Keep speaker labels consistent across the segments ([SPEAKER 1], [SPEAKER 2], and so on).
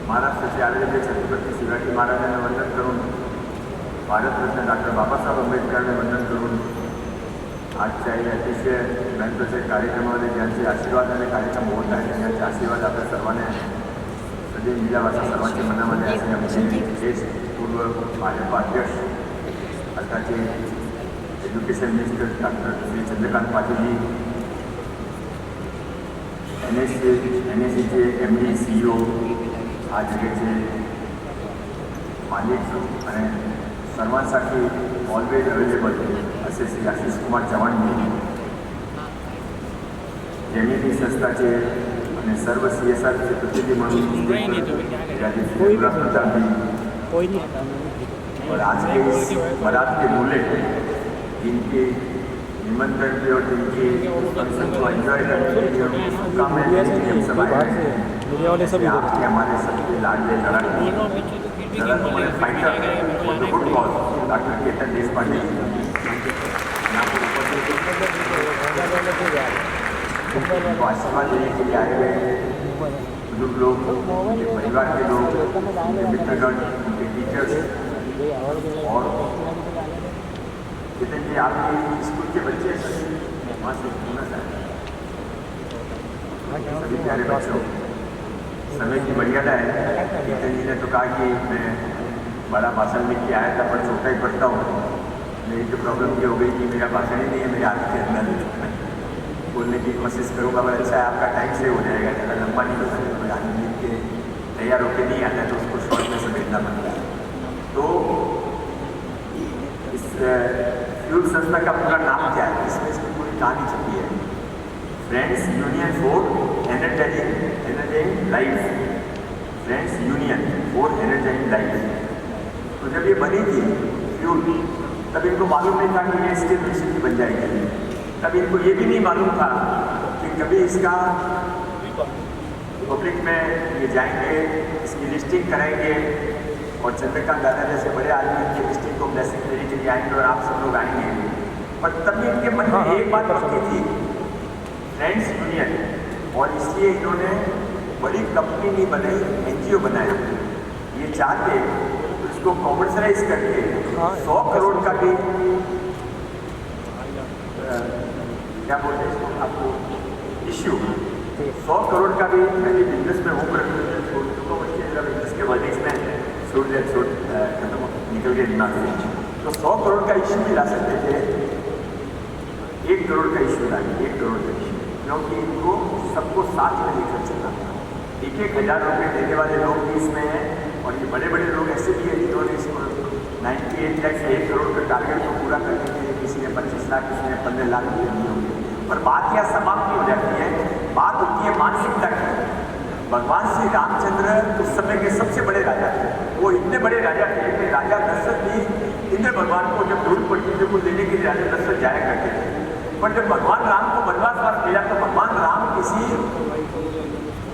[SPEAKER 1] महाराष्ट्राचे आदरणीय छत्रपती शिवाजी महाराजांना वंदन करून, भारतरत्न डॉक्टर बाबासाहेब आंबेडकरांना वंदन करून, आजच्या या अतिशय महत्त्वाच्या कार्यक्रमामध्ये ज्यांचे आशीर्वादाने कार्यक्रम होत आहे, त्यांचे आशीर्वाद आपल्या सर्वांना सदैव मिळावा असा सर्वांच्या मनामध्ये असे आमचे देश पूर्व भाजपा अध्यक्ष आताचे education minister doctor Shri Chandrakant Patil ji, NSCचे MD CEO, આ જગ્યાએ માલિક અને સર્વાંसाठी ઓલવેઝ અવેલેબલ असे श्री आशिष कुमार चव्हाणजी, जेणेही संस्थाचे आणि सर्व CSRचे प्रतिनिधी म्हणून और आज के इस बारात के दूल्हे जिनके निमंत्रण पे और जिनके फंक्शन को एंजॉय करने के लिए शुभकामनाएं हम सब आए हैं। आपके हमारे सबके लाडले लड़ाकू fighter for the good cause doctor Ketan Deshpande को आशीर्वाद देने के लिए आए हुए बुजुर्ग लोग, उनके परिवार के लोग, उनके मित्रगण, उनके टीचर्स और केतन जी आपके स्कूल के बच्चे वहाँ से बोनस आए। सभी प्यारे बच्चों, समय की मर्यादा है। केतन जी ने तो कहा कि मैं बड़ा भाषण लिख के आया था पर छोटा ही पढ़ता हूँ। मेरी तो प्रॉब्लम ये हो गई कि मेरा भाषण ही नहीं है मेरे हाथ के अंदर, बोलने की कोशिश करूँगा। पर अच्छा है, आपका टाइम सेव हो जाएगा, ज़्यादा लंबा नहीं हो सकता। आदमी लिख के तैयार होकर नहीं आता तो उसको शॉर्ट में समेटना पड़ता है। तो इस फ्यूल संस्था का पूरा नाम क्या है, इसमें इसकी पूरी कहानी छपी है। Friends union for energising life, friends union for energising life. तो जब ये बनी थी फ्यूल, तब इनको मालूम नहीं था कि ये इसके मिशन की बन जाएगी। तब इनको ये भी नहीं मालूम था कि कभी इसका पब्लिक में ये जाएंगे, इसकी लिस्टिंग कराएंगे और चंद्रकांत दादा जैसे बड़े आदमी की लिस्टिंग को ब्लेसिंग देने के लिए आएंगे और आप सब लोग आएंगे। पर तभी इनके मन में एक बात पक्की थी, फ्रेंड्स यूनियन, और इसलिए इन्होंने बड़ी कंपनी नहीं बनाई, NGO बनाया। ये चाहते इसको कॉमर्शलाइज करके 100 करोड़ का भी क्या बोलते हैं इसको आपको इश्यू 100 करोड़ का भी बिजनेस में वो बिजनेस के वर्डिंग्स में निकल गए दिमाग से। तो 100 करोड़ का इश्यू भी ला सकते थे, 1 करोड़ का इश्यू ला 1 करोड़ का इश्यू, क्योंकि इनको सबको साथ में लेकर चलना था। 1-1 हज़ार रुपये देने वाले लोग भी इसमें हैं और ये बड़े बड़े लोग ऐसे भी हैं जिन्होंने इसको 98 लाख से 1 करोड़ के टारगेट को पूरा करने के लिए किसी ने 25 लाख, किसी ने 15 लाख दिए होंगे। पर बात यहाँ समाप्त नहीं हो जाती है, बात होती है मानसिकता की। भगवान श्री रामचंद्र उस समय के सबसे बड़े राजा थे। वो इतने बड़े राजा थे कि राजा दशरथ भी इंद्र भगवान को जब जरूरत पड़ती थी, वो लेने के लिए राजा दशरथ जाया करते थे। पर जब भगवान राम को वनवास मिला तो भगवान राम किसी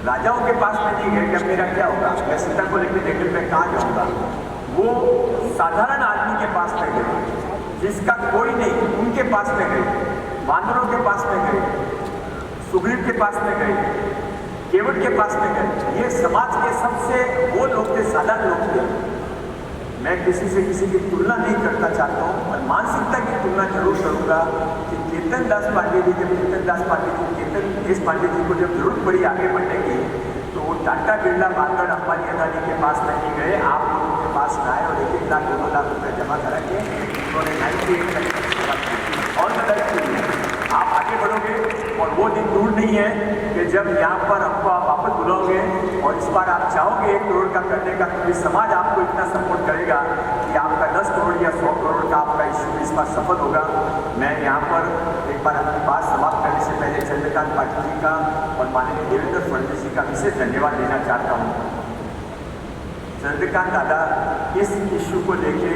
[SPEAKER 1] राजाओं के पास में नहीं गए कि अब मेरा क्या होगा, मैं सीता को लेकर देखने में कहाँ जाऊँगा। वो साधारण आदमी के पास में गए, जिसका कोई नहीं, उनके पास में गए, वानरों के पास में गए, सुग्रीव के पास में गए, केवट के पास में गए। ये समाज के सबसे वो लोग थे, साधारण लोग थे। मैं किसी से किसी की तुलना नहीं करना चाहता हूँ, पर मानसिकता की तुलना जरूर करूँगा कि केतन दास पांडे जी, जब केतन दास पांडे जी, केतन देश पांडे जी को जब जरूरत पड़ी आगे बढ़ने की, तो वो टाटा बिरला मार्केट अंबानी अदानी के पास नहीं गए, आप लोगों के पास में आए और 1-1 लाख 2 लाख रुपये जमा करा के उन्होंने 98 और आप आगे बढ़ोगे। और वो दिन दूर नहीं है कि जब यहाँ पर आपको आप वापस बुलाओगे और इस बार आप चाहोगे 1 करोड़ का करने का, क्योंकि समाज आपको इतना सपोर्ट करेगा कि आपका 10 करोड़ या 100 करोड़ का आपका इश्यू इस बार सफल होगा। मैं यहाँ पर एक बार अपनी बात समाप्त करने से पहले चंद्रकांत पाटिल जी का और माननीय देवेंद्र फडणवीस जी का विशेष धन्यवाद देना चाहता हूँ। चंद्रकांत दादा इस इश्यू को लेके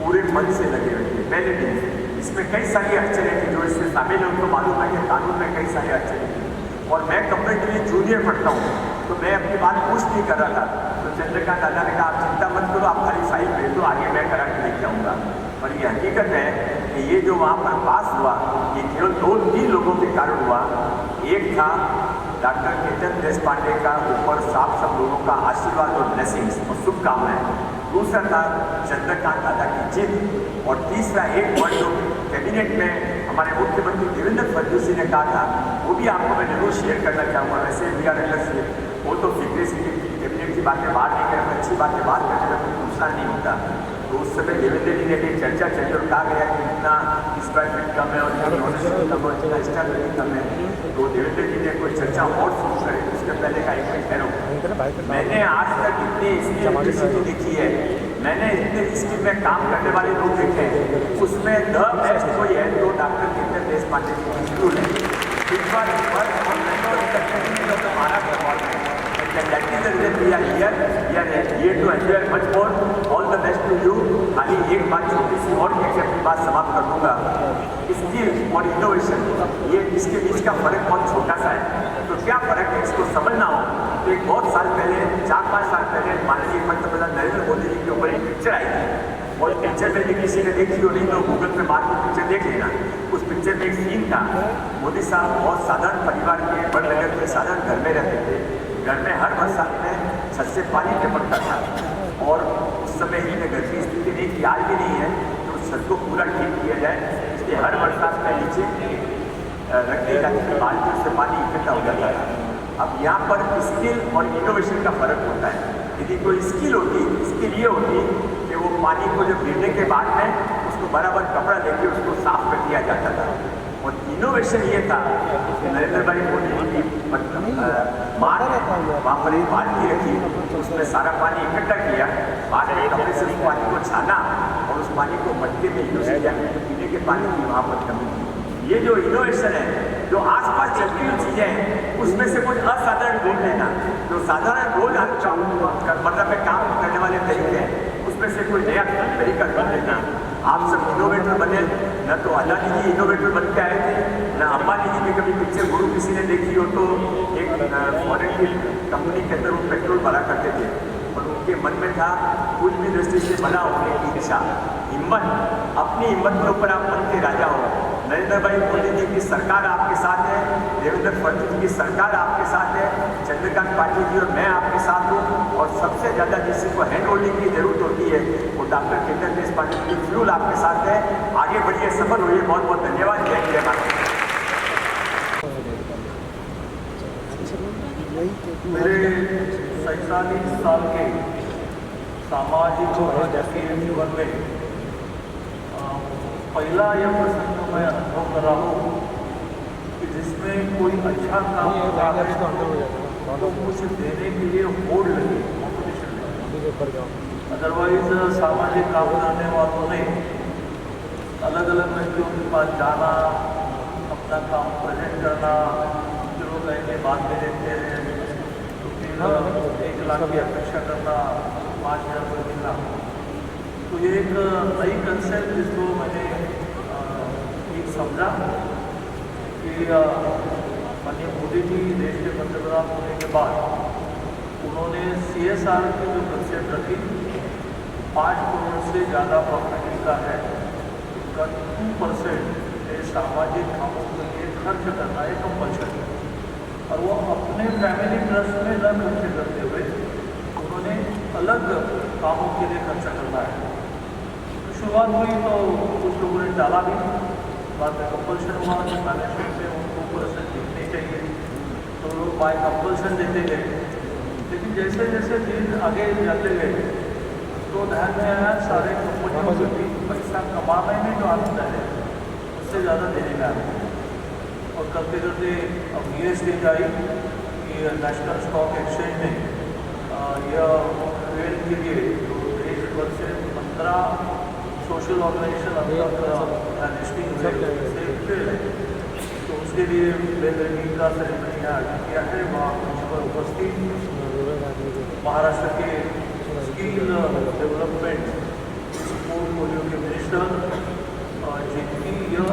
[SPEAKER 1] पूरे मन से लगे हुए थे पहले दिन से। इसमें कई सारी अड़चने थी जो इसमें शामिल है, उनको मालूम है कि कानून में कई सारी अड़चने थी। और मैं कंपेरेटिवली जूनियर पढ़ता हूँ तो मैं अपनी बात पुश नहीं कर रहा था। तो चंद्रकांत दादा ने कहा आप चिंता मत करो, आप खाली फाइल भेज दो, आगे मैं करा के लेके आऊँगा। पर ये हकीकत है कि ये जो वहाँ पर पास हुआ ये केवल 2-3 लोगों के कारण हुआ। एक था डॉक्टर केतन देशपांडे का ऊपर सब लोगों का आशीर्वाद और ब्लेसिंग्स और शुभकामनाएं। दूसरा था चंद्रकांत दादा की जीत। और तीसरा एक वर्ड जो कैबिनेट में हमारे मुख्यमंत्री देवेंद्र फडणवीस जी ने कहा था, वो भी आपको मैं जरूर शेयर करना चाहूँगा। वैसे वी आर वो तो सीक्रेसी की कैबिनेट की बातें बाहर नहीं करें, अच्छी बातें बात करने में कोई नुकसान नहीं होता। तो उस समय देवेंद्र जी ने एक चर्चा चली और कहा गया कि इतना स्क्वायर फीट कम है और इतनी ऑनर्स कम है, इतना स्टार रेटिंग कम है। तो देवेंद्र जी ने कोई चर्चा और शुरू करी। उसके पहले का एक मिनट ठहरो, मैंने आज तक इतनी इसकी देखी है, मैंने इतने स्कीम में काम करने वाले लोग देखे हैं, उसमें द बेस्ट कोई है तो डॉक्टर केतन देशपांडे जी की स्कूल है। इस बार महाराष्ट्र बॉल में that is the reason we are here to enjoy much more. All the best to you. खाली एक बात छोटी सी और कहकर अपनी बात समाप्त कर दूंगा। स्किल और इनोवेशन, ये इसके बीच का फर्क बहुत छोटा सा है। तो क्या फर्क है इसको समझना हो तो एक बहुत साल पहले 4-5 साल पहले माननीय पंतप्रधान नरेंद्र मोदी जी के ऊपर एक पिक्चर आई थी और पिक्चर में भी किसी ने देखी हो नहीं तो गूगल पे मार के पिक्चर देख लेना। उस पिक्चर में एक सीन था, मोदी साहब बहुत साधारण परिवार के बड़ नगर के साधारण घर में रहते थे। घर में हर बरसात में छत से पानी टपकता था और उस समय ही में घर की स्थिति नहीं थी, आज भी नहीं है, तो छत को पूरा ठीक किया जाए, इसलिए हर बरसात में नीचे रखने जाती बाल्टी से पानी इकट्ठा हो जाता था। अब यहाँ पर स्किल और इनोवेशन का फर्क होता है। यदि कोई स्किल होती, स्किल ये होती कि वो पानी को जब गिरने के बाद में उसको बराबर कपड़ा लेके उसको साफ कर दिया जाता था। और इनोवेशन ये था कि नरेंद्र भाई मोदी जी की माँ ने वहाँ पर एक बाल्टी रखी, उसमें सारा पानी इकट्ठा किया, बाद में कपड़े से उस पानी को छाना और उस पानी को मटके में यूज किया, पीने के पानी की वहाँ पर कमी थी। ये जो इनोवेशन है, जो आसपास चलती हुई चीज़ें हैं, उसमें से कुछ असाधारण ढूंढ लेना, जो साधारण रोज मतलब में काम करने वाले तरीके हैं, उसमें से कोई नया तरीका ढूंढ लेना। आप सब इनोवेटर बने, न तो अदानी जी इनोवेटर बन के आए थे, न अंबानी जी की कभी पिक्चर गुरु किसी ने देखी हो तो एक फॉरेन की कंपनी के अंदर वो पेट्रोल भरा करते थे और उनके मन में था कुछ भी दृष्टि से बड़ा होने की इच्छा, हिम्मत, अपनी हिम्मत के ऊपर आप मन के राजा हो। नरेंद्र भाई मोदी जी की सरकार आपके साथ है, देवेंद्र फडणवीस जी की सरकार आपके साथ है, चंद्रकांत पाटिल जी और मैं आपके साथ हूँ। और सबसे ज़्यादा जिसी को हैंड होल्डिंग की जरूरत होती है वो डॉक्टर केतन देशपांडे जी फ्यूल आपके साथ है। आगे बढ़िए, सफल होइए। बहुत बहुत धन्यवाद। जय भारत।
[SPEAKER 2] मेरे 47 साल के सामाजिक और राजकीय जीवन में पहला यह प्रसंग मैं अनुभव कर रहा हूँ कि जिसमें कोई अच्छा काम कर रहा है तो कुछ देने के लिए होड़ लगी, कॉम्पिटिशन लगी। अदरवाइज सामाजिक काम करने वालों ने अलग अलग व्यक्तियों के पास जाना, अपना काम प्रेजेंट करना, फिर वो कहेंगे बाद में देते हैं, तो फिर 1 लाख की अपेक्षा करना, 5,000 रुपये मिलना। तो ये एक नई कंसेप्ट जिसको मैंने एक समझा कि माननीय मोदी जी देश के पंतप्रधान होने के बाद उन्होंने CSR की जो कंसेप्ट रखी, 5 करोड़ से ज़्यादा प्रॉपर्टी का है, उसका 2% सामाजिक कामों के लिए खर्च करना है कंपल्सरी। और वो अपने फैमिली ट्रस्ट में न खर्च करते हुए उन्होंने अलग कामों के लिए खर्चा करना है। शुरुआत हुई तो कुछ लोगों ने टाला भी, बाद में कंपल्सन हुआ कि मैनेजमेंट में उनको 2% दिखने चाहिए, तो लोग बाय कंपल्सन देते गए। लेकिन जैसे जैसे दिन आगे जाते गए तो ध्यान में आया सारे कंपनियों को भी पैसा कमाने में जो आनंद है उससे ज़्यादा देने में आया। और करते करते अब GST आई कि नेशनल स्टॉक एक्सचेंज ने यह ट्रेड के लिए जो देश भर से 15 सोशल ऑर्गेनाइजेशन लिस्टिंग है, तो उसके लिए बेलरगी का सेरेमनी आयोजित किया है। वहाँ मंच पर उपस्थित महाराष्ट्र के स्किल डेवलपमेंट पोर्टफोलियो के मिनिस्टर, जिनकी यह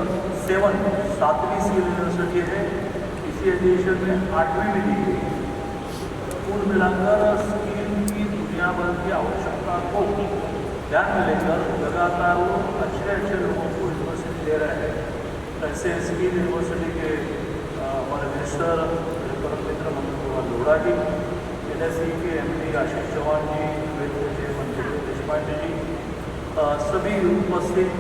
[SPEAKER 2] 7वीं स्किल यूनिवर्सिटी है, इसी एडिशन में 8वीं में दी गई। कुल मिलाकर स्किल की दुनिया भर की आवश्यकता को ध्यान में लेकर लगातार वो अच्छे लोगों को यूनिवर्सिटी दे रहे हैं। ऐसे स्किल यूनिवर्सिटी के हमारे मिनिस्टर परम मित्र मनोज कुमार लोढ़ा जी, NSE के MD आशीष चौहान जी, वित्त के मंत्री देशपांडे जी, सभी उपस्थित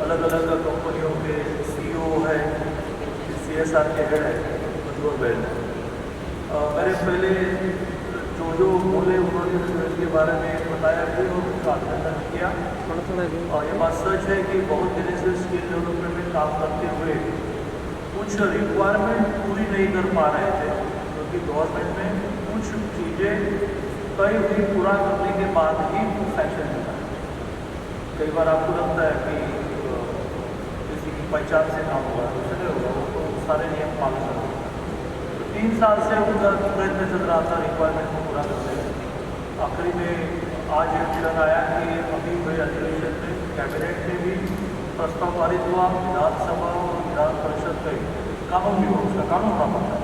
[SPEAKER 2] अलग अलग कंपनियों के CEO है, CSR के हेड है, मंजूर बहन है। मेरे पहले जो बोले उन्होंने इनके बारे में बताया भी और उनका अभिनंदन किया। और ये बात सच है कि बहुत दिन से स्किल डेवलपमेंट में काम करते हुए कुछ रिक्वायरमेंट पूरी नहीं कर पा रहे थे, क्योंकि गवर्नमेंट में कुछ चीज़ें कई भी पूरा करने के बाद ही सैंक्शन होता है। कई बार आपको लगता है कि किसी की पहचान से काम होगा, दूसरे होगा, वो तो सारे नियम पालन करते हैं। 3 साल से उनका प्रयत्न चल रहा था रिक्वायरमेंट को पूरा करने में। आखिरी में आज निर्णय आया कि अभी हुए अधिवेशन में कैबिनेट में भी प्रस्ताव पारित हुआ, विधानसभा और विधान परिषद में कानून भी हो, उसका कानून बना पड़ता है।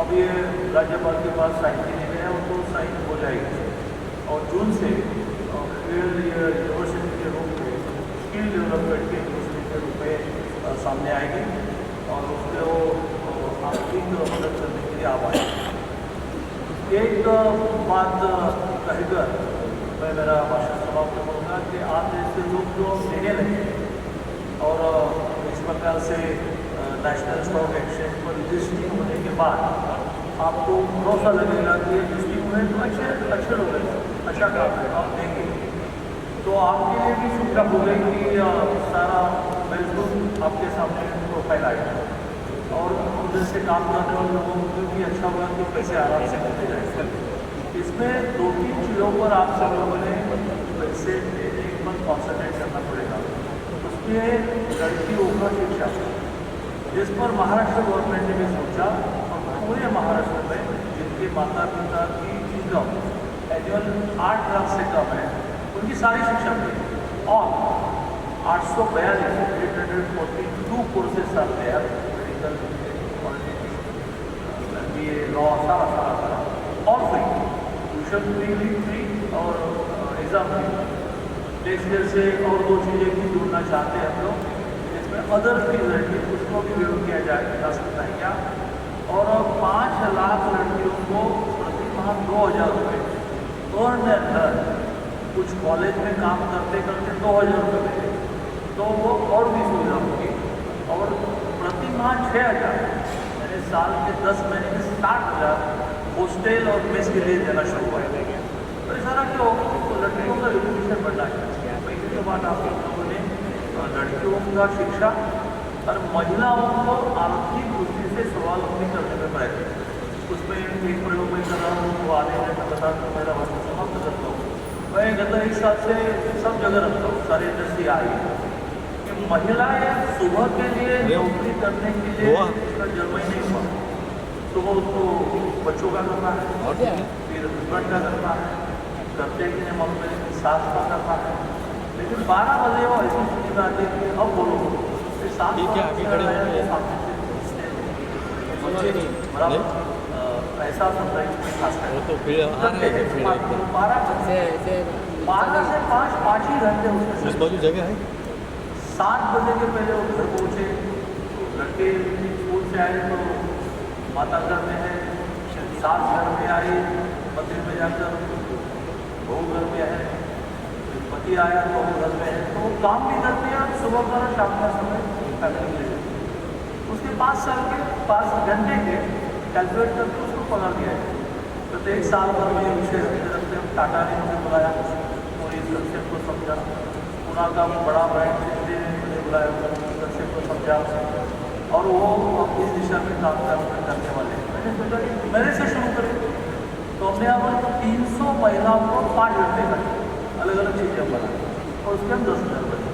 [SPEAKER 2] अब ये राज्यपाल के पास साइन देने गए हैं, उनको साइन हो जाएगी और जून से फील्ड यूनिवर्सिटी के रूप में स्किल डेवलपमेंट के यूनिवर्सिटी के रूप में सामने आएगी और उसके वो आर्थिक मदद करने के लिए आवाज। एक बात कहकर मैं मेरा भाषण समाप्त करूँगा कि आप जैसे लोग जो देने लगे और इस प्रकार से नेशनल स्टॉक एक्सचेंज पर रजिस्ट्री होने के बाद आपको भरोसा लगेगा कि रजिस्ट्री हुए तो अच्छे लोग हैं, अच्छा काम है, आप देंगे तो आपके लिए भी सुविधा हो गई कि सारा बिल्कुल आपके सामने प्रोफाइल आएगा और उधर से काम करने वाले लोगों को भी अच्छा होगा कि पैसे आराम से मिलते जाएंगे। इसमें 2-3 चीज़ों पर आप सब लोगों ने पैसे देने पर कॉन्सेंट्रेट करना पड़ेगा। उसमें लड़कियों का शिक्षा, जिस पर महाराष्ट्र गवर्नमेंट ने भी सोचा और पूरे महाराष्ट्र में जिनके माता पिता की इनकम एनुअल 8 लाख से कम है, उनकी सारी शिक्षा मिली और 842 कोर्सेज आते हैं, ये लॉ सारा और फ्री, ट्यूशन भी फ्री और एग्ज़ाम फ्री। नेक्स्ट ईयर से और 2 चीज़ें भी जोड़ना चाहते हैं हम लोग, जिसमें अदर फीस है उसको भी विरोध किया जा सकता है क्या, और 5 लाख लड़कियों को प्रति माह 2,000 रुपये अर्न एंड लर्न, कुछ कॉलेज में काम करते करते 2,000 रुपये मिले तो वो और भी सुविधा होगी। और प्रति माह 6,000, यानी साल के 10 महीने में 60,000 हॉस्टल और मेस के लिए देना शुरू हो जाएंगे। तो सारा क्यों, तो लड़कियों का एजुकेशन बढ़ना चाहिए। पहले के बाद आप लोगों ने लड़कियों का शिक्षा और महिलाओं को आर्थिक दृष्टि से स्वावलंबी करने में प्रयत्न, उसमें एक प्रयोग में कर रहा हूँ, वो आने में मैं बता कर मेरा भाषण समाप्त करता हूँ। मैं गत 1 साल से सब जगह रखता हूँ, सारी इंडस्ट्री आई है कि महिलाएं सुबह के लिए नौकरी करने के लिए इसका जन्म ही नहीं हुआ। सुबह उसको बच्चों का करना है, फिर हस्बैंड का करना है, करते कि नहीं मम्मी मेरी सास का करना है, लेकिन 12 बजे वो ऐसी स्थिति में आती है कि अब बोलो साथ ऐसा होता है खास कर
[SPEAKER 3] तो फिर आ रहे हैं फिर
[SPEAKER 2] 12 से 5 ही घंटे उसमें
[SPEAKER 3] उस बाजू जगह है।
[SPEAKER 2] 7 बजे के पहले वो घर पहुँचे, लड़के स्कूल से आए तो माता घर में है, सास घर में आई, मंदिर में जाकर बहू घर में है, पति आया तो घर में है, तो काम भी करते हैं सुबह का शाम का समय फैमिली के लिए। उसके 5 साल के 5 घंटे के कैलकुलेट करके उसको पकड़ दिया है। तो 1 साल भर में विषय रखते हम टाटा ने मुझे बुलाया और इस कंसेप्ट को समझा, पुणे का बड़ा ब्रांड ने मुझे बुलाया, कंसेप्ट को समझा और वो इस दिशा में काम करने वाले। मैंने सोचा कि मेरे से शुरू करें, तो हमने यहाँ पर 300 महिलाओं को 5 घंटे का अलग अलग चीज़ें बनाई और उसके हम 10,000 बने।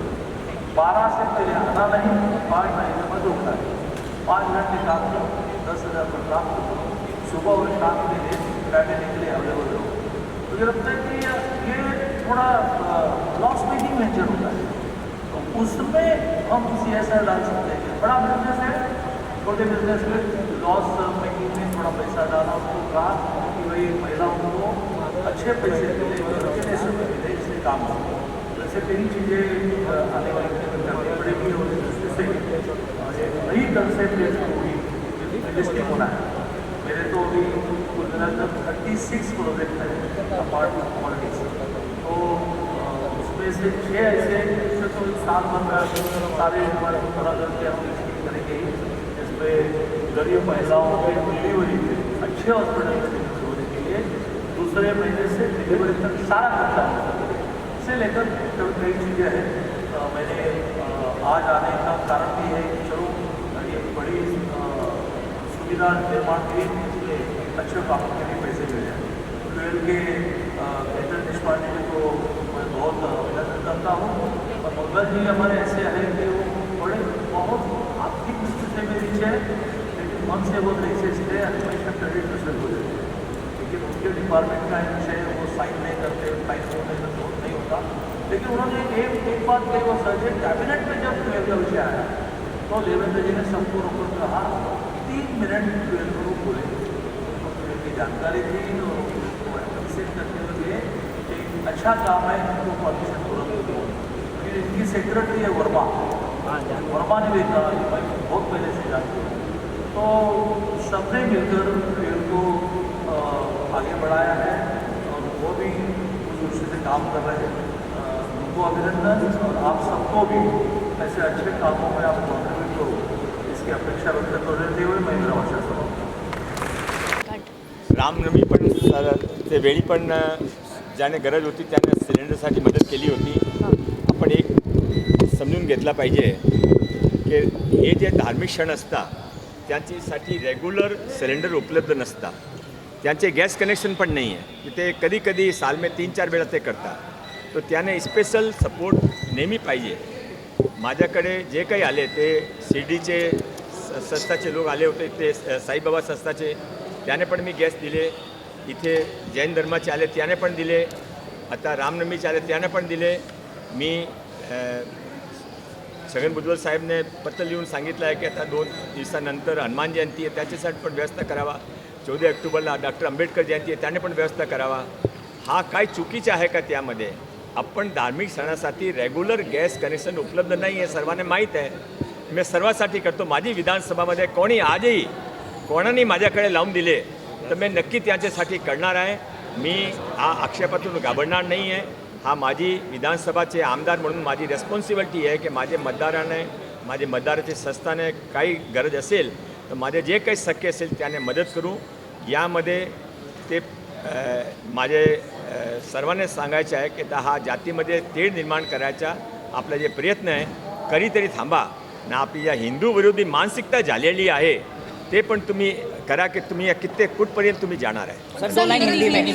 [SPEAKER 2] 12 से पहले आना नहीं, 5 महीने में रुकना है, 5 घंटे काम करो, 10,000 पर प्राप्त करो, सुबह और शाम के लिए बैठने के लिए अवेलेबल हो। मुझे लगता है कि ये थोड़ा लॉस मेकिंग वेंचर होता है, तो उसमें हम CSR डाल सकते हैं। बड़ा बिजनेस है, छोटे बिजनेस में लॉस मेकिंग में थोड़ा पैसा डाला, उसको कहा कि भाई महिलाओं को अच्छे पैसे मिले, मिले इससे काम हो। जैसे कई चीज़ें आने वाली करनी पड़ेगी और इससे नई कंसेप्ट हुई मेजेस्टिक होना है। मेरे तो अभी कुल मिलाकर 36 प्रोजेक्ट है अपार्ट कॉलोनीज, तो उसमें से 6 ऐसे जिससे तो साल भर में सारे हमारे थोड़ा करके हम स्कीम करेंगे ही, जिसमें गरीब महिलाओं के डिलीवरी अच्छे हॉस्पिटल में डिलीवरी होने के लिए दूसरे महीने से डिलीवरी तक सारा खर्चा से लेकर कई चीज़ें हैं। मैंने आज आने का कारण भी है कि चलो ये बड़ी सुविधा निर्माण के लिए अच्छे कामों के लिए पैसे मिल जाए। ट्वेल के केंद्र निष्पादन जी को मैं बहुत अभिनंदन करता हूँ, और मंगल जी हमारे ऐसे हैं कि वो बड़े बहुत आर्थिक स्थिति में नीचे है, लेकिन मन से वो नीचे से हमेशा क्रेडिट हासिल हो जाते हैं। लेकिन उनके डिपार्टमेंट का विषय वो साइन नहीं करते, साइन होने का जरूरत नहीं होता। लेकिन उन्होंने एक बात कही, वो सर कैबिनेट में जब ट्वेल्व का विषय आया तो देवेंद्र जी ने सबको रोककर कहा 3 मिनट ट्वेल्व को बोले, तो ट्वेल्व की जानकारी थी और उनको एप्रिशिएट करते हुए एक अच्छा काम है, उनको परमिशन तुरंत दो। फिर इनकी सेक्रेटरी है वर्मा ने भी कहा कि भाई बहुत पहले से जानते हो, तो सबने मिलकर ट्वेल्व को आगे बढ़ाया है और वो भी उस दृष्टि से काम कर रहे हैं। उनको अभिनंदन, और आप सबको भी ऐसे अच्छे कामों में आप कॉन्ट्रीब्यूट करो, इसकी अपेक्षा व्यक्त करते हुए मैं मेरा भाषण समाप्त।
[SPEAKER 4] रामनवमी पण ते वेळी पण ज्याने गरज होती त्याने सिलेंडरसाठी मदत केली होती। आपण एक समजून घेतला पाहिजे की हे जे धार्मिक क्षण असतात त्यांच्यासाठी रेग्युलर सिलेंडर उपलब्ध नसतात, त्यांचे गॅस कनेक्शन पण नाही आहे, ते कधी कधी साल में 3-4 वेळा ते करतात, तो त्याने स्पेशल सपोर्ट नेहमी पाहिजे। माझ्याकडे जे काही आले ते शिर्डीचे संस्थाचे लोक आले होते, ते साईबाबा संस्थाचे, त्याने पण मी गॅस दिले, इथे जैन धर्माचे आले त्याने पण दिले, आता रामनवमीचे आले त्याने पण दिले। मी छगन भुजबळ साहेबने पत्र लिहून सांगितलं आहे की आता 2 दिवसानंतर हनुमान जयंती आहे, त्याच्यासाठी पण व्यवस्था करावा। 14 ऑक्टोबरला डॉक्टर आंबेडकर जयंती आहे, त्याने पण व्यवस्था करावा। हा काय चुकीचं आहे का? त्यामध्ये आपण धार्मिक सणासाठी रेग्युलर गॅस कनेक्शन उपलब्ध नाही आहे, सर्वांना माहीत आहे। मी सर्वांसाठी करतो। माझी विधानसभामध्ये कोणी आजही कोणाने माझ्याकडे लावून दिले तर मी नक्की त्याच्यासाठी करणार आहे। मी हा आक्षेपातून घाबरणार नाही आहे। हा माझी विधानसभाचे आमदार म्हणून माझी रेस्पॉन्सिबिलिटी आहे की माझे मतदाराचे संस्थाने काही गरज असेल तर माझे जे काही शक्य असेल त्याने मदत करू। यामध्ये ते माझे सर्वांना सांगायचे आहे की हा जातीमध्ये तेढ निर्माण करायचा आपला जे प्रयत्न आहे कधीतरी थांबा ना। आपली या हिंदू विरोधी मानसिकता झालेली आहे ते पण तुम्ही करा की तुम्ही या कित्येक कुठपर्यंत तुम्ही जाणार आहे।
[SPEAKER 5] सर 2 लाइन हिंदी में
[SPEAKER 3] हिंदी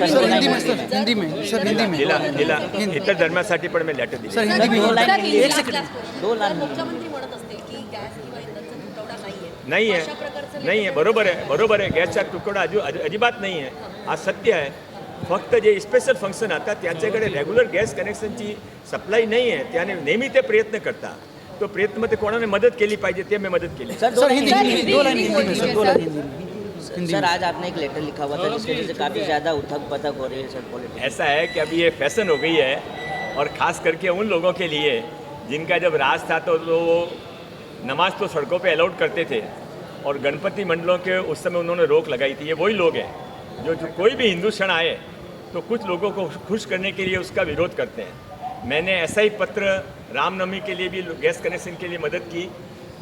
[SPEAKER 3] में
[SPEAKER 4] दिला इतर धर्मासाठी पण मी लेटर दिली।
[SPEAKER 3] सर हिंदी में
[SPEAKER 5] 2 लाइन
[SPEAKER 3] एक
[SPEAKER 5] हिंदी
[SPEAKER 3] सेकंड
[SPEAKER 5] 2 लाइन
[SPEAKER 6] मुख्यमंत्री म्हणत असतील की गॅस किंवा इंधनचा तुटवडा
[SPEAKER 4] नाही
[SPEAKER 6] अशा
[SPEAKER 4] आहे,
[SPEAKER 6] प्रकारचं
[SPEAKER 4] नाही आहे, बरोबर आहे। गॅसचा तुकडा अजिबात नाही आहे, हा सत्य आहे। फक्त जे स्पेशल फंक्शन आता त्यांच्याकडे रेग्युलर गॅस कनेक्शनची सप्लाय नाही आहे, त्याने नेहमी ते प्रयत्न करतात। तो प्रयत्न मध्ये कोणाने मदत केली पाहिजे ते मी मदत केली।
[SPEAKER 5] Sir 2
[SPEAKER 3] sir
[SPEAKER 5] line
[SPEAKER 3] Hindi
[SPEAKER 5] Hindi
[SPEAKER 3] में 2 लाइन हिंदी में सर 2 लाइन हिंदी में।
[SPEAKER 5] सर आज आपने एक लेटर लिखा हुआ था जिसकी वजह से काफ़ी ज़्यादा उथक पथक हो रही है सर पॉलिटिक्स।
[SPEAKER 4] ऐसा है कि अभी ये फैशन हो गई है, और ख़ास करके उन लोगों के लिए जिनका जब राज था तो वो नमाज तो सड़कों पे अलाउड करते थे, और गणपति मंडलों के उस समय उन्होंने रोक लगाई थी। ये वही लोग हैं जो कोई भी हिंदू क्षण आए तो कुछ लोगों को खुश करने के लिए उसका विरोध करते हैं। मैंने ऐसा ही पत्र रामनवमी के लिए भी गैस कनेक्शन के लिए मदद की।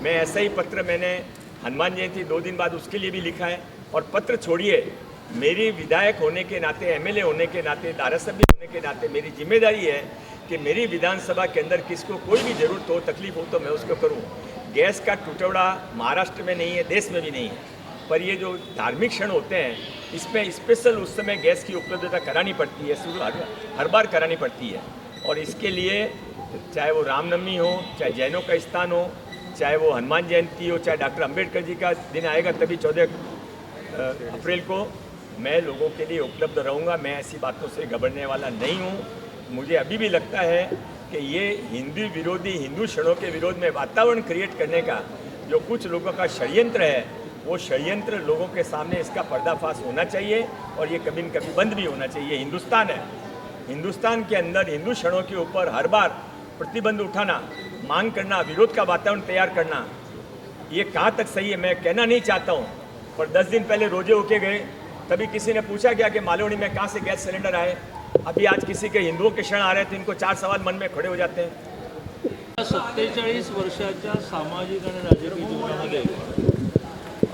[SPEAKER 4] मैं ऐसा ही पत्र मैंने हनुमान जयंती 2 दिन बाद उसके लिए भी लिखा है। और पत्र छोड़िए, मेरी विधायक होने के नाते, एमएलए होने के नाते, धारासभ्य होने के नाते मेरी जिम्मेदारी है कि मेरी विधानसभा के अंदर किसको कोई भी ज़रूरत हो, तकलीफ हो तो मैं उसको करूं। गैस का टुकड़ा महाराष्ट्र में नहीं है, देश में भी नहीं है, पर ये जो धार्मिक क्षण होते हैं इसमें स्पेशल उस समय गैस की उपलब्धता करानी पड़ती है, शुरू हर बार करानी पड़ती है। और इसके लिए चाहे वो रामनवमी हो, चाहे जैनों का स्थान हो, चाहे वो हनुमान जयंती हो, चाहे डॉक्टर अंबेडकर जी का दिन आएगा तभी 14 अप्रैल को मैं लोगों के लिए उपलब्ध रहूँगा। मैं ऐसी बातों से घबराने वाला नहीं हूँ। मुझे अभी भी लगता है कि ये हिंदू विरोधी, हिंदू क्षणों के विरोध में वातावरण क्रिएट करने का जो कुछ लोगों का षड्यंत्र है, वो षड्यंत्र लोगों के सामने इसका पर्दाफाश होना चाहिए और ये कभी न कभी बंद भी होना चाहिए। हिंदुस्तान है, हिंदुस्तान के अंदर हिंदू क्षणों के ऊपर हर बार प्रतिबंध उठाना, मांग करना, विरोध का वातावरण तैयार करना, ये कहाँ तक सही है मैं कहना नहीं चाहता हूँ, पर 10 दिन पहले रोजे होके गए, तभी किसी ने पूछा गया कि मालवणी में कहाँ से गैस सिलेंडर आए। अभी आज किसी के हिंदुओं के क्षण आ रहे हैं तो इनको 4 सवाल मन में खड़े हो जाते हैं।
[SPEAKER 2] 47 वर्षाच्या सामाजिक आणि राजकीय जीवनामध्ये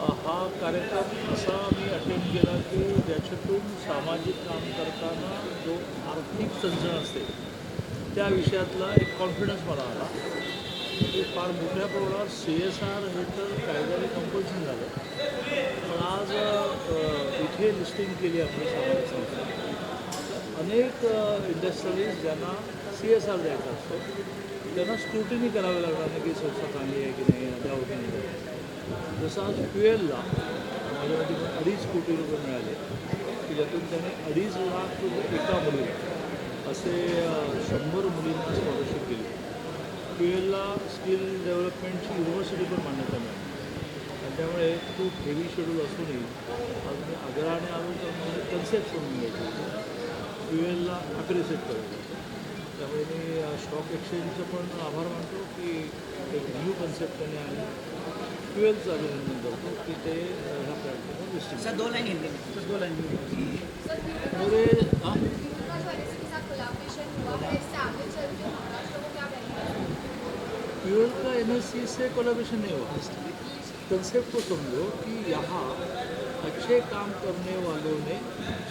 [SPEAKER 2] हा कार्यक्रम असा मी अटेंड केला की ज्याच्यातून सामाजिक काम करताना जो आर्थिक चणचण असते त्या विषयातला एक कॉन्फिडन्स मला आला की फार मोठ्या प्रमाणावर CSR हे तर कायद्याने कंपल्शन झालं, पण आज इथे लिस्टिंग केली आपली सामाजिक संस्था। अनेक इंडस्ट्रीज ज्यांना CSR द्यायचा असतो त्यांना स्क्रुटिनी करावी लागणार नाही की संस्था चांगली आहे की नाही, द्यावं की नाही। जसं आज फ्युएलला माझ्यामध्ये 2.5 कोटी रुपये मिळाले की ज्यातून त्याने 2.5 लाख रुपये एका मुलीला असे 100 मुलींना स्कॉलरशिप दिली। फ्युएलला स्किल डेव्हलपमेंटची युनिव्हर्सिटी पण मान्यता मिळाली आणि त्यामुळे खूप हेवी शेड्यूल असूनही आज मी आग्रहाने आलो तर मला कन्सेप्ट करून घ्यायची, फ्युएलला अप्रिशिएट करायचं। त्यामुळे मी स्टॉक एक्सचेंजचं पण आभार मानतो की एक न्यू कन्सेप्ट त्यांनी आणि फ्युएलचं अभिनंदन करतो की ते ह्या प्लॅटफॉर्मवर लिस्टिंग।
[SPEAKER 3] सर 2 लाइन हिंदी में, सर 2 लाइन हिंदी में।
[SPEAKER 2] मेरे फ्यूल का NSE से कोलैबोरेशन नहीं हुआ। कंसेप्ट को समझो कि यहाँ अच्छे काम करने वालों ने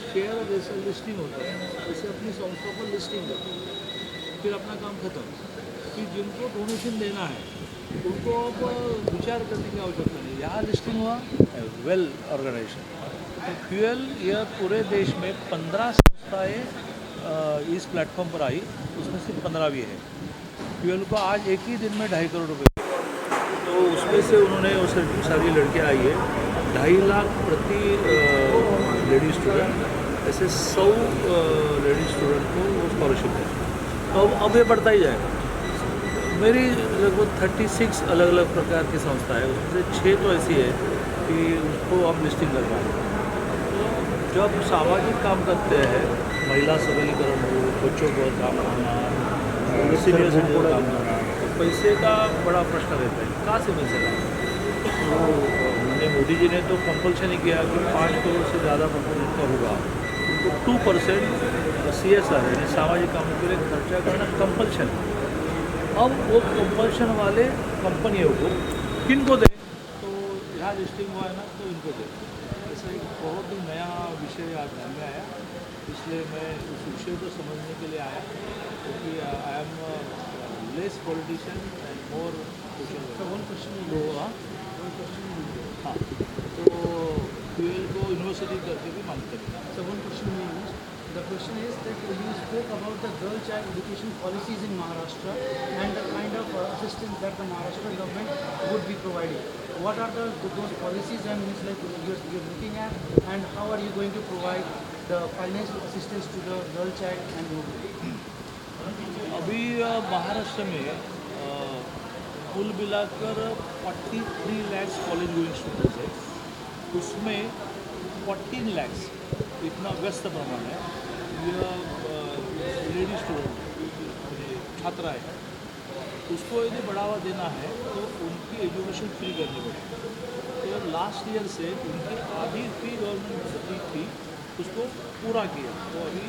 [SPEAKER 2] शेयर जैसे लिस्टिंग होता है जैसे अपनी संस्था पर लिस्टिंग करते हैं, फिर अपना काम खत्म। फिर जिनको डोनेशन देना है उनको अब विचार करने की आवश्यकता नहीं, यहाँ लिस्टिंग हुआ वेल ऑर्गेनाइजेशन। तो फ्यूएल यह पूरे देश में 15 संस्थाएँ इस प्लेटफॉर्म पर आई, उसमें से 15 भी है। फ्यूएल को आज एक ही दिन में 2.5 करोड़ रुपए, तो उसमें से उन्होंने वो सारी लड़कियाँ आई है 2.5 लाख प्रति लेडी स्टूडेंट, ऐसे 100 लेडी स्टूडेंट को वो स्कॉलरशिप है। तो अब ये बढ़ता ही जाएगा। मेरी लगभग 36 अलग अलग प्रकार की संस्था है, उसमें से 6 तो ऐसी है कि उसको हम लिस्टिंग कर पाएँ। जब सामाजिक काम करते हैं, महिला सबलीकरण हो, बच्चों को काम करना, सीनियर सिटीजन को काम करना, तो पैसे का बड़ा प्रश्न रहता है, कहाँ से पैसे लाएं। तो मैंने मोदी जी ने तो कंपल्शन ही किया कि 5 करोड़ से ज़्यादा प्रपोजल का होगा तो 2% CSR यानी सामाजिक कामों के लिए खर्चा करना कंपल्शन। अब वो कंपल्शन वाले कंपनियों को किनको दें, तो यहाँ लिस्टिंग हुआ है ना तो इनको दें। ऐसा एक बहुत ही नया विषय आज ध्यान में आया, इसलिए मैं उस विषय को समझने के लिए आया क्योंकि I am less politician and more social. हाँ, तो फ्यूएल को यूनिवर्सिटी करके भी मानते हैं।
[SPEAKER 3] So one question we use. The question is that you spoke about the girl child education policies in Maharashtra and the kind of assistance that the Maharashtra government would be providing. What are those policies and means like you're looking at, and how are you going to provide the financial assistance to the girl child and women?
[SPEAKER 2] अभी महाराष्ट्र में कुल मिलाकर 43 lakh college going students है, उसमें 14 लाख इतना व्यस्त प्रमाण है यह लेडी स्टूडेंट छात्रा है। उसको यदि बढ़ावा देना है तो उनकी एजुकेशन फ्री करनी पड़ेगी। तो लास्ट ईयर से उनकी आधी फी गवर्नमेंट भरती थी, उसको पूरा किया। तो अभी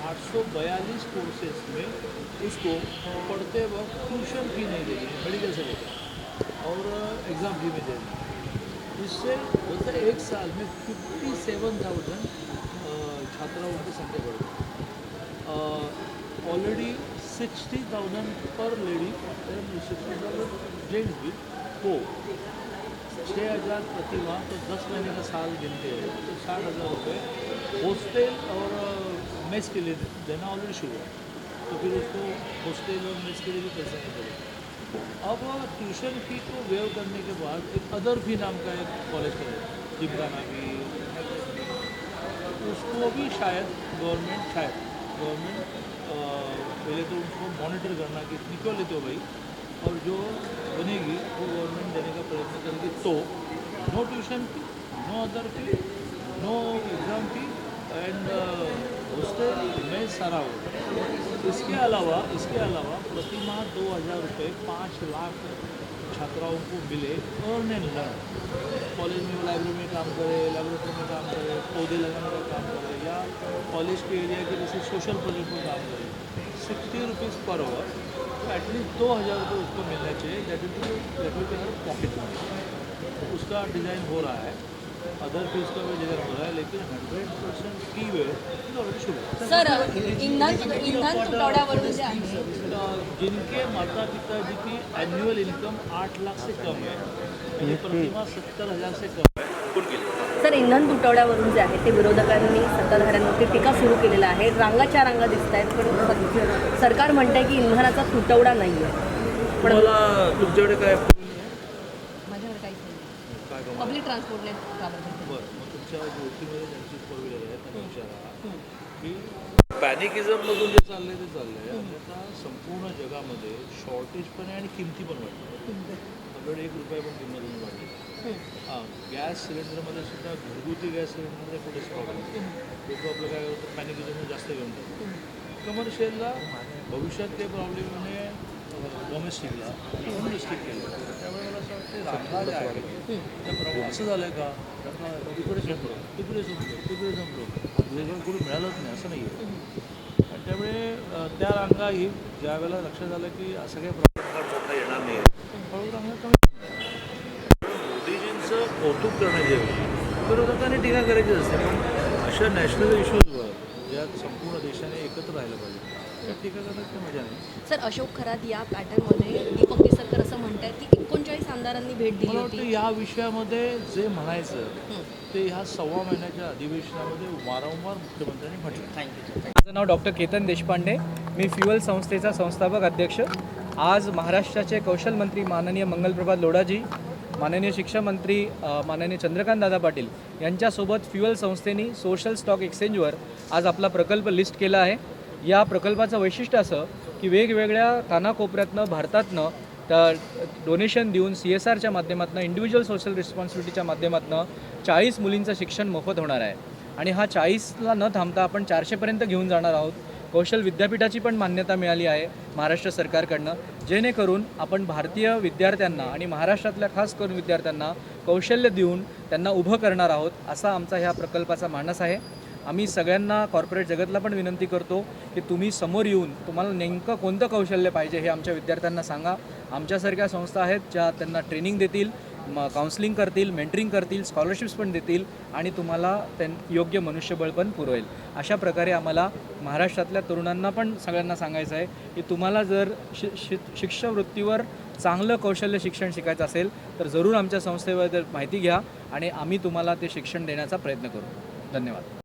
[SPEAKER 2] 842 कोर्सेज में उसको पढ़ते वक्त ट्यूशन फी नहीं देनी है, मेडिकल से लेकर और एग्ज़ाम फी में देनी है। इससे बोलते एक साल में 57,000 छात्राओं की संख्या बढ़ गई। ऑलरेडी 60,000 पर लेडी एंड 60,000 जेंट्स भी को 6,000 प्रति माह, तो 10 महीने का साल गिनते हैं तो 60,000 रुपये हॉस्टल और मेस के लिए देना ऑलरेडी शुरू है। तो फिर उसको हॉस्टल और मेस के लिए भी पैसा नहीं पड़ेगा। अब ट्यूशन फी को वेव करने के बाद एक अदर फी नाम का एक कॉलेज का है जिमखाना भी, उसको भी शायद गवर्नमेंट पहले तो उनको मॉनिटर करना कि इतनी क्यों लेते हो भाई, और जो बनेगी वो गवर्नमेंट देने का प्रयत्न करेगी। तो no tuition fee, no other fee, no exam fee and hostel में सारा होगा। इसके अलावा प्रति माह 2,000 रुपये 5 लाख छात्राओं को मिले अर्न एंड लर्न। कॉलेज में वो लाइब्रेरी में काम करे, लेबोरेटरी में काम करे, पौधे लगाने का काम करे, या कॉलेज के एरिया के जैसे सोशल प्रोजेक्ट में काम करे, 60 रुपीज़ पर आवर, एटलीस्ट 2000 रुपये उसको मिलना चाहिए। That will be her pocket money. उसका डिज़ाइन हो रहा है, अदर फीस का भी डिज़ाइन हो रहा है, लेकिन 100% की वे ऑलरेडी शुरू।
[SPEAKER 6] सर इंधन तुटवड्यावरून जे आहे
[SPEAKER 2] जिनके माता पिताजी की एनुअल इनकम 8 लाख से कम है, म्हणजे प्रतिमा 70,000 से कम है, कुठं गेले?
[SPEAKER 6] सर इंधन तुटवड्यावरून जे आहे ते विरोधकांनी सत्ताधाऱ्यांवरती टीका सुरू केलेला आहे। रांगाच्या रांगा दिसत आहेत, पण सरकार म्हणतंय की इंधनाचा तुटवडा नाही आहे। पण
[SPEAKER 2] मला तुमच्याकडे काय
[SPEAKER 6] माझ्याकडे काहीच नाही,
[SPEAKER 2] काय गमत?
[SPEAKER 6] पब्लिक ट्रान्सपोर्टने काम करते।
[SPEAKER 2] बरं, मग तुमच्या ओळखीमध्ये ज्यांची फोर व्हीलर आहे त्यांना विचारा की पॅनिकिझममधून जे चाललंय ते चाललंय, आणि आता संपूर्ण जगामध्ये शॉर्टेज पण आहे आणि किमती पण वाढली। आपल्याकडे 1 रुपया पण किंमत नाही वाढली। हां, गॅस सिलेंडरमध्ये सुद्धा घरगुती गॅस सिलेंडरमध्ये कुठेच प्रॉब्लेम, लोक आपलं काय होतं पॅनिकिझम जास्त घेऊन जातात। कमर्शियलला भविष्यात ते प्रॉब्लेम म्हणजे डोमेस्टिकला डोमेस्टिक केलं, त्यामुळे मला असं वाटतं रांगा ज्या आहेत त्या असं झालं आहे का इकडे संपलो, तिकडे संपलो, तिकडे संपलो, वेगळं कुठे मिळालंच नाही असं नाही आहे। आणि त्यामुळे त्या रांगा ही ज्या वेळेला लक्षात आलं की असं काही प्रॉब्लेम मोठा येणार नाही, हळूहळू रांगा कमी होणार। मोदीजींचं कौतुक करण्याच्या विरोधकांनी टीका करायची असते, पण अशा नॅशनल इश्यूजवर ज्यात संपूर्ण देशाने एकत्र राहिलं पाहिजे त्या टीका करण्याची मजा नाही।
[SPEAKER 6] सर अशोक खरात या पॅटर्नमध्ये दीपक केसरकर असं म्हणतात की 39 आमदारांनी भेट दिली
[SPEAKER 2] मला वाटतं
[SPEAKER 6] होती।
[SPEAKER 2] या विषयामध्ये जे म्हणायचं ते ह्या 1.25 महिन्याच्या अधिवेशनामध्ये वारंवार मुख्यमंत्र्यांनी म्हटलं।
[SPEAKER 5] थँक्यू।
[SPEAKER 7] माझं नाव डॉक्टर केतन देशपांडे, मी फ्युअल संस्थेचा संस्थापक अध्यक्ष। आज महाराष्ट्राचे कौशल मंत्री माननीय मंगलप्रभात लोढाजी, माननीय शिक्षण मंत्री माननीय चंद्रकांत दादा पाटील यांच्यासोबत फ्युअल संस्थेने सोशल स्टॉक एक्सचेंजवर आज आपला प्रकल्प लिस्ट केला आहे। या प्रकल्पाचं वैशिष्ट्य असं की वेगवेगळ्या कानाकोपऱ्यातनं भारतातनं डोनेशन देऊन CSRच्या माध्यमातून इंडिव्हिज्युअल सोशल रिस्पॉन्सिबिलिटीच्या माध्यमातून 40 मुलींचं शिक्षण मोफत होणार आहे, आणि हा 40ला न थांबता आपण 400पर्यंत घेऊन जाणार आहोत। कौशल विद्यापीठाची पण मान्यता मिळाली आहे महाराष्ट्र सरकारकडनं, जेणेकरून आपण भारतीय विद्यार्थ्यांना आणि महाराष्ट्रातल्या खास करून विद्यार्थ्यांना कौशल्य देऊन त्यांना उभं करणार आहोत, असा आमचा ह्या प्रकल्पाचा मानस आहे। आम्ही सगळ्यांना कॉर्पोरेट जगतला पण विनंती करतो की तुम्ही समोर येऊन तुम्हाला नेमकं कोणतं कौशल्य पाहिजे हे आमच्या विद्यार्थ्यांना सांगा। आमच्यासारख्या संस्था आहेत ज्या त्यांना ट्रेनिंग देतील, काउन्सिलिंग करतील, मेंटरिंग करतील, स्कॉलरशिप्स पण देतील, आणि तुम्हाला योग्य मनुष्यबळ पण पुरवेल। अशा प्रकारे आम्हाला महाराष्ट्रातल्या तरुणांना पण सगळ्यांना सांगायचं आहे की तुम्हाला जर शिष्यवृत्तीवर चांगलं कौशल्य शिक्षण शिकायचं असेल तर जरूर आमच्या संस्थेबद्दल माहिती घ्या, आणि आम्ही तुम्हाला ते शिक्षण देण्याचा प्रयत्न करू। धन्यवाद।